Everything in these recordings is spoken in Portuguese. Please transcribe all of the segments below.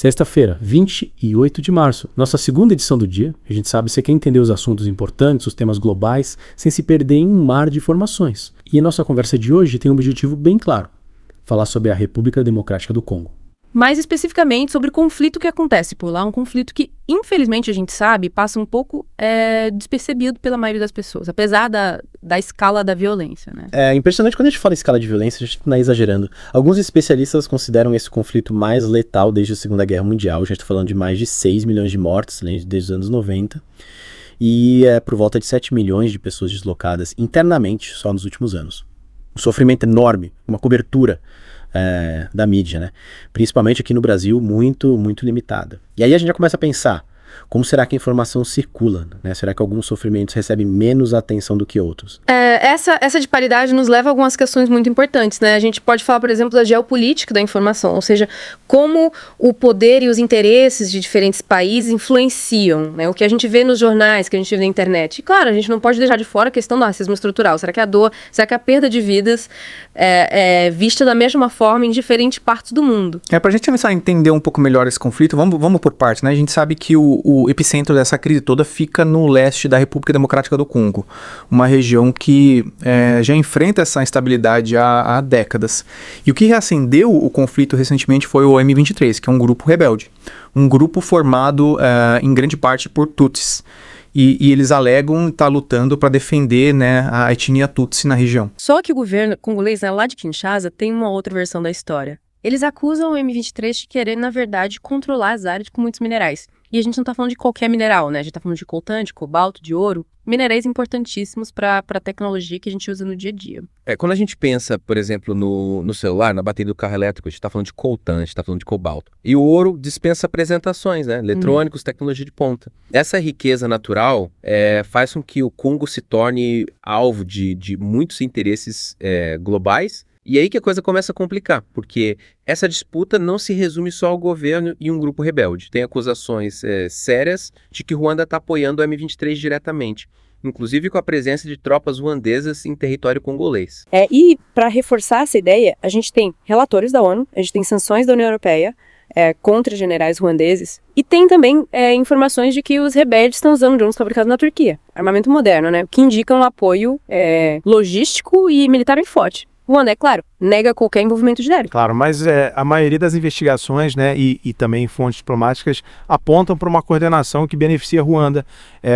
Sexta-feira, 28 de março, nossa segunda edição do dia. A gente sabe, você quer entender os assuntos importantes, os temas globais, sem se perder em um mar de informações. E a nossa conversa de hoje tem um objetivo bem claro: falar sobre a República Democrática do Congo. Mais especificamente sobre o conflito que acontece por lá, um conflito que, infelizmente, a gente sabe, passa um pouco despercebido pela maioria das pessoas, apesar da escala da violência, né? É impressionante quando a gente fala em escala de violência, a gente não está exagerando. Alguns especialistas consideram esse conflito mais letal desde a Segunda Guerra Mundial. A gente está falando de mais de 6 milhões de mortos desde os anos 90. E é por volta de 7 milhões de pessoas deslocadas internamente só nos últimos anos. Um sofrimento enorme, uma cobertura da mídia, né? Principalmente aqui no Brasil, muito, muito limitada. E aí a gente já começa a pensar, como será que a informação circula, né? Será que alguns sofrimentos recebem menos atenção do que outros? Essa disparidade nos leva a algumas questões muito importantes, né? A gente pode falar, por exemplo, da geopolítica da informação, ou seja, como o poder e os interesses de diferentes países influenciam, né? O que a gente vê nos jornais, que a gente vê na internet. E, claro, a gente não pode deixar de fora a questão do racismo estrutural. Será que a dor, será que a perda de vidas é vista da mesma forma em diferentes partes do mundo? Pra gente começar a entender um pouco melhor esse conflito, vamos por partes, né? A gente sabe que o epicentro dessa crise toda fica no leste da República Democrática do Congo, uma região que já enfrenta essa instabilidade há décadas. E o que reacendeu o conflito recentemente foi o M23, que é um grupo rebelde, um grupo formado em grande parte por Tutsis. E eles alegam estar lutando para defender, né, a etnia Tutsi na região. Só que o governo congolês, lá de Kinshasa, tem uma outra versão da história. Eles acusam o M23 de querer, na verdade, controlar as áreas com muitos minerais. E a gente não está falando de qualquer mineral, né? A gente está falando de coltan, de cobalto, de ouro. Minerais importantíssimos para a tecnologia que a gente usa no dia a dia. Quando a gente pensa, por exemplo, no celular, na bateria do carro elétrico, a gente está falando de coltan, a gente está falando de cobalto. E o ouro dispensa apresentações, né? Eletrônicos, tecnologia de ponta. Essa riqueza natural faz com que o Congo se torne alvo de muitos interesses globais. E aí que a coisa começa a complicar, porque essa disputa não se resume só ao governo e um grupo rebelde. Tem acusações sérias de que Ruanda está apoiando o M23 diretamente, inclusive com a presença de tropas ruandesas em território congolês. E para reforçar essa ideia, a gente tem relatórios da ONU, a gente tem sanções da União Europeia contra generais ruandeses, e tem também informações de que os rebeldes estão usando drones fabricados na Turquia, armamento moderno, né, que indicam um apoio logístico e militar bem forte. Ruanda, é claro, nega qualquer envolvimento de Derek. Claro, mas a maioria das investigações, né, e também fontes diplomáticas apontam para uma coordenação que beneficia Ruanda,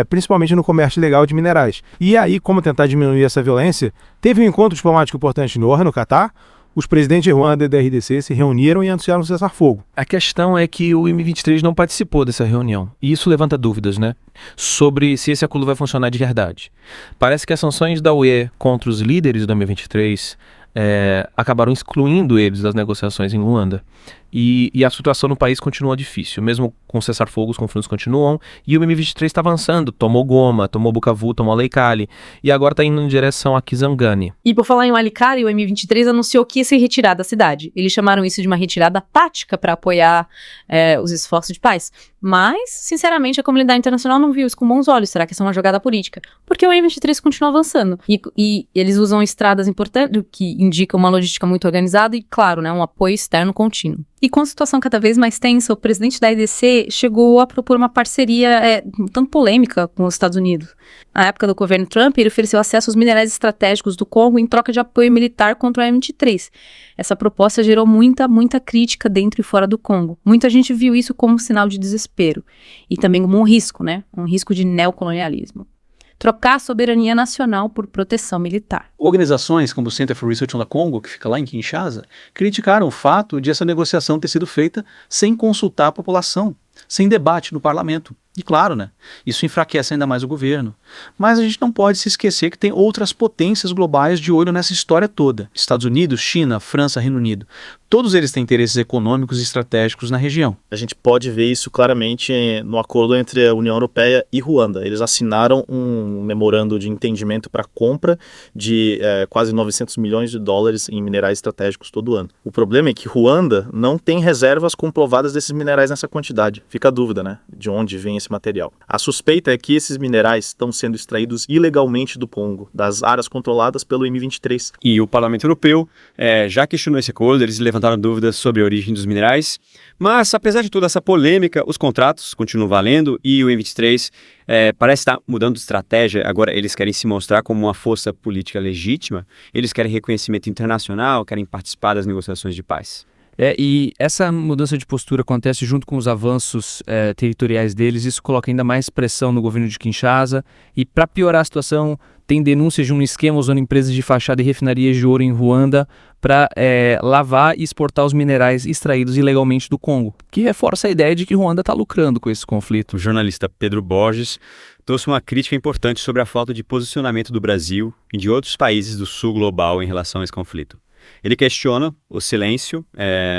principalmente no comércio ilegal de minerais. E aí, como tentar diminuir essa violência, teve um encontro diplomático importante no Catar. Os presidentes de Ruanda e da RDC se reuniram e anunciaram um cessar-fogo. A questão é que o M23 não participou dessa reunião. E isso levanta dúvidas, né? Sobre se esse acordo vai funcionar de verdade. Parece que as sanções da UE contra os líderes do M23 acabaram excluindo eles das negociações em Luanda. E a situação no país continua difícil. Mesmo com cessar-fogo, os conflitos continuam. E o M23 está avançando. Tomou Goma, tomou Bukavu, tomou Walikale. E agora está indo em direção a Kisangani. E por falar em Walikale, o M23 anunciou que ia se retirar da cidade. Eles chamaram isso de uma retirada tática para apoiar os esforços de paz. Mas, sinceramente, a comunidade internacional não viu isso com bons olhos. Será que isso é uma jogada política? Porque o M23 continua avançando. E eles usam estradas importantes, que indicam uma logística muito organizada e, claro, né, um apoio externo contínuo. E com a situação cada vez mais tensa, o presidente da RDC chegou a propor uma parceria um tanto polêmica com os Estados Unidos. Na época do governo Trump, ele ofereceu acesso aos minerais estratégicos do Congo em troca de apoio militar contra o M23. Essa proposta gerou muita crítica dentro e fora do Congo. Muita gente viu isso como um sinal de desespero. E também como um risco, né? Um risco de neocolonialismo. Trocar a soberania nacional por proteção militar. Organizações como o Center for Research on the Congo, que fica lá em Kinshasa, criticaram o fato de essa negociação ter sido feita sem consultar a população, sem debate no parlamento. E claro, né, isso enfraquece ainda mais o governo. Mas a gente não pode se esquecer que tem outras potências globais de olho nessa história toda. Estados Unidos, China, França, Reino Unido. Todos eles têm interesses econômicos e estratégicos na região. A gente pode ver isso claramente no acordo entre a União Europeia e Ruanda. Eles assinaram um memorando de entendimento para compra de quase 900 milhões de dólares em minerais estratégicos todo ano. O problema é que Ruanda não tem reservas comprovadas desses minerais nessa quantidade. Fica a dúvida, né, de onde vem esse material. A suspeita é que esses minerais estão sendo extraídos ilegalmente do Congo, das áreas controladas pelo M23. E o Parlamento Europeu já questionou esse acordo, eles levantaram levantaram dúvidas sobre a origem dos minerais, mas apesar de toda essa polêmica, os contratos continuam valendo e o M23 parece estar mudando de estratégia. Agora eles querem se mostrar como uma força política legítima, eles querem reconhecimento internacional, querem participar das negociações de paz. E essa mudança de postura acontece junto com os avanços territoriais deles, isso coloca ainda mais pressão no governo de Kinshasa e, para piorar a situação, tem denúncias de um esquema usando empresas de fachada e refinarias de ouro em Ruanda para lavar e exportar os minerais extraídos ilegalmente do Congo, que reforça a ideia de que Ruanda está lucrando com esse conflito. O jornalista Pedro Borges trouxe uma crítica importante sobre a falta de posicionamento do Brasil e de outros países do sul global em relação a esse conflito. Ele questiona o silêncio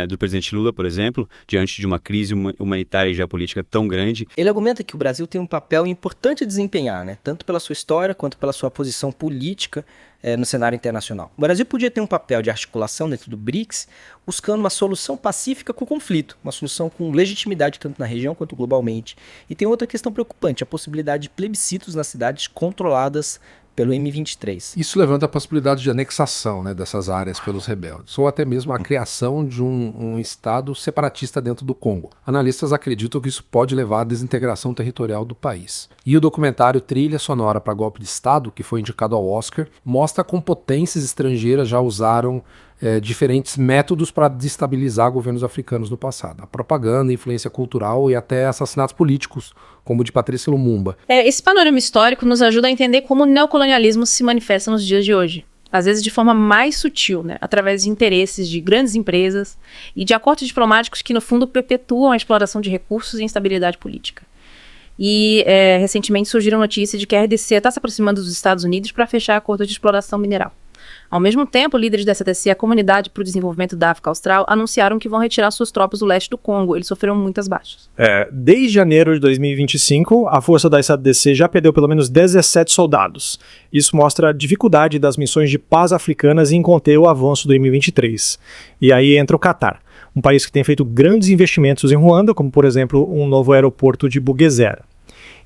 do presidente Lula, por exemplo, diante de uma crise humanitária e geopolítica tão grande. Ele argumenta que o Brasil tem um papel importante a desempenhar, né? Tanto pela sua história quanto pela sua posição política no cenário internacional. O Brasil podia ter um papel de articulação dentro do BRICS, buscando uma solução pacífica com o conflito, uma solução com legitimidade tanto na região quanto globalmente. E tem outra questão preocupante, a possibilidade de plebiscitos nas cidades controladas pelo M23. Isso levanta a possibilidade de anexação, né, dessas áreas pelos rebeldes, ou até mesmo a criação de um estado separatista dentro do Congo. Analistas acreditam que isso pode levar à desintegração territorial do país. E o documentário Trilha Sonora para Golpe de Estado, que foi indicado ao Oscar, mostra como potências estrangeiras já usaram diferentes métodos para destabilizar governos africanos no passado. A propaganda, influência cultural e até assassinatos políticos, como o de Patrícia Lumumba. Esse panorama histórico nos ajuda a entender como o neocolonialismo se manifesta nos dias de hoje. Às vezes de forma mais sutil, né? Através de interesses de grandes empresas e de acordos diplomáticos que, no fundo, perpetuam a exploração de recursos e instabilidade política. E, recentemente, surgiram notícias de que a RDC está se aproximando dos Estados Unidos para fechar acordos de exploração mineral. Ao mesmo tempo, líderes da SDC e a Comunidade para o Desenvolvimento da África Austral anunciaram que vão retirar suas tropas do leste do Congo. Eles sofreram muitas baixas. Desde janeiro de 2025, a força da SADC já perdeu pelo menos 17 soldados. Isso mostra a dificuldade das missões de paz africanas em conter o avanço do M23. E aí entra o Catar, um país que tem feito grandes investimentos em Ruanda, como por exemplo um novo aeroporto de Bugesera.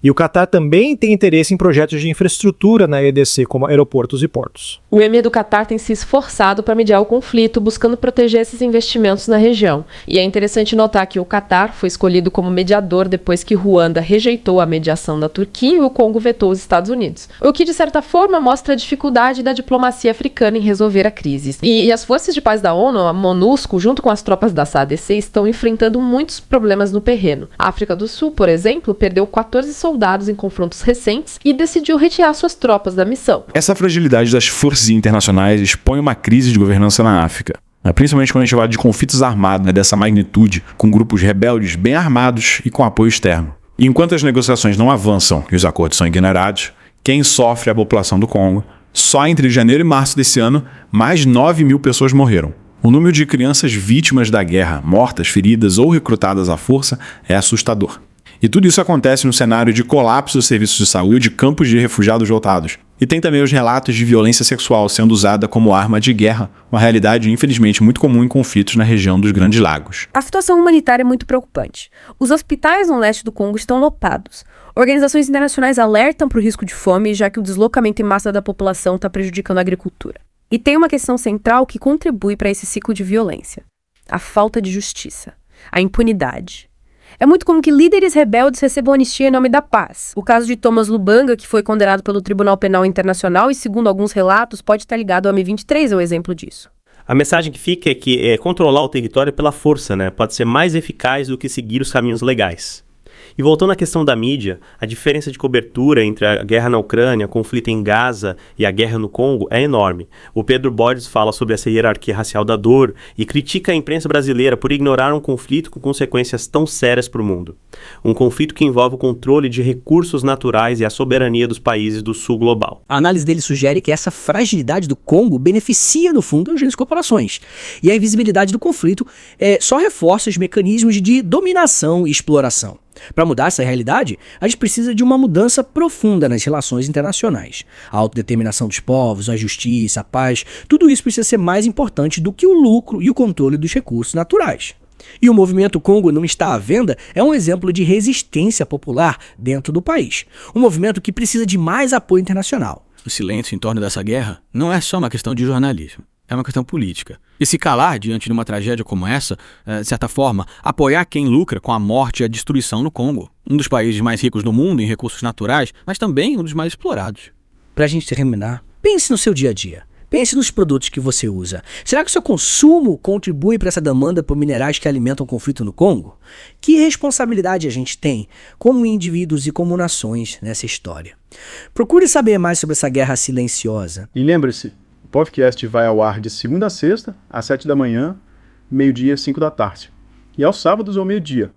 E o Catar também tem interesse em projetos de infraestrutura na EDC, como aeroportos e portos. O emir do Catar tem se esforçado para mediar o conflito, buscando proteger esses investimentos na região. E é interessante notar que o Catar foi escolhido como mediador depois que Ruanda rejeitou a mediação da Turquia e o Congo vetou os Estados Unidos. O que, de certa forma, mostra a dificuldade da diplomacia africana em resolver a crise. E as forças de paz da ONU, a MONUSCO, junto com as tropas da SADC, estão enfrentando muitos problemas no terreno. A África do Sul, por exemplo, perdeu 14 soldados em confrontos recentes e decidiu retirar suas tropas da missão. Essa fragilidade das forças internacionais expõe uma crise de governança na África, principalmente quando a gente fala de conflitos armados dessa magnitude, com grupos rebeldes bem armados e com apoio externo. E enquanto as negociações não avançam e os acordos são ignorados, quem sofre é a população do Congo. Só entre janeiro e março desse ano, mais de 9 mil pessoas morreram. O número de crianças vítimas da guerra, mortas, feridas ou recrutadas à força, é assustador. E tudo isso acontece no cenário de colapso dos serviços de saúde e campos de refugiados lotados. E tem também os relatos de violência sexual sendo usada como arma de guerra, uma realidade infelizmente muito comum em conflitos na região dos Grandes Lagos. A situação humanitária é muito preocupante. Os hospitais no leste do Congo estão lotados. Organizações internacionais alertam para o risco de fome, já que o deslocamento em massa da população está prejudicando a agricultura. E tem uma questão central que contribui para esse ciclo de violência: a falta de justiça, a impunidade. É muito comum que líderes rebeldes recebam anistia em nome da paz. O caso de Thomas Lubanga, que foi condenado pelo Tribunal Penal Internacional e, segundo alguns relatos, pode estar ligado ao M23, é um exemplo disso. A mensagem que fica é que controlar o território pela força, pode ser mais eficaz do que seguir os caminhos legais. E voltando à questão da mídia, a diferença de cobertura entre a guerra na Ucrânia, o conflito em Gaza e a guerra no Congo é enorme. O Pedro Borges fala sobre essa hierarquia racial da dor e critica a imprensa brasileira por ignorar um conflito com consequências tão sérias para o mundo. Um conflito que envolve o controle de recursos naturais e a soberania dos países do sul global. A análise dele sugere que essa fragilidade do Congo beneficia, no fundo, as grandes corporações. E a invisibilidade do conflito só reforça os mecanismos de dominação e exploração. Para mudar essa realidade, a gente precisa de uma mudança profunda nas relações internacionais. A autodeterminação dos povos, a justiça, a paz, tudo isso precisa ser mais importante do que o lucro e o controle dos recursos naturais. E o movimento Congo Não Está à Venda é um exemplo de resistência popular dentro do país. Um movimento que precisa de mais apoio internacional. O silêncio em torno dessa guerra não é só uma questão de jornalismo. é uma questão política. E se calar diante de uma tragédia como essa, de certa forma, apoiar quem lucra com a morte e a destruição no Congo, um dos países mais ricos do mundo em recursos naturais, mas também um dos mais explorados. Pra gente terminar, pense no seu dia a dia. Pense nos produtos que você usa. Será que o seu consumo contribui para essa demanda por minerais que alimentam o conflito no Congo? Que responsabilidade a gente tem como indivíduos e como nações nessa história? Procure saber mais sobre essa guerra silenciosa. E lembre-se, o podcast vai ao ar de segunda a sexta, às 7 da manhã, meio-dia e 5 da tarde. E aos sábados ao meio-dia.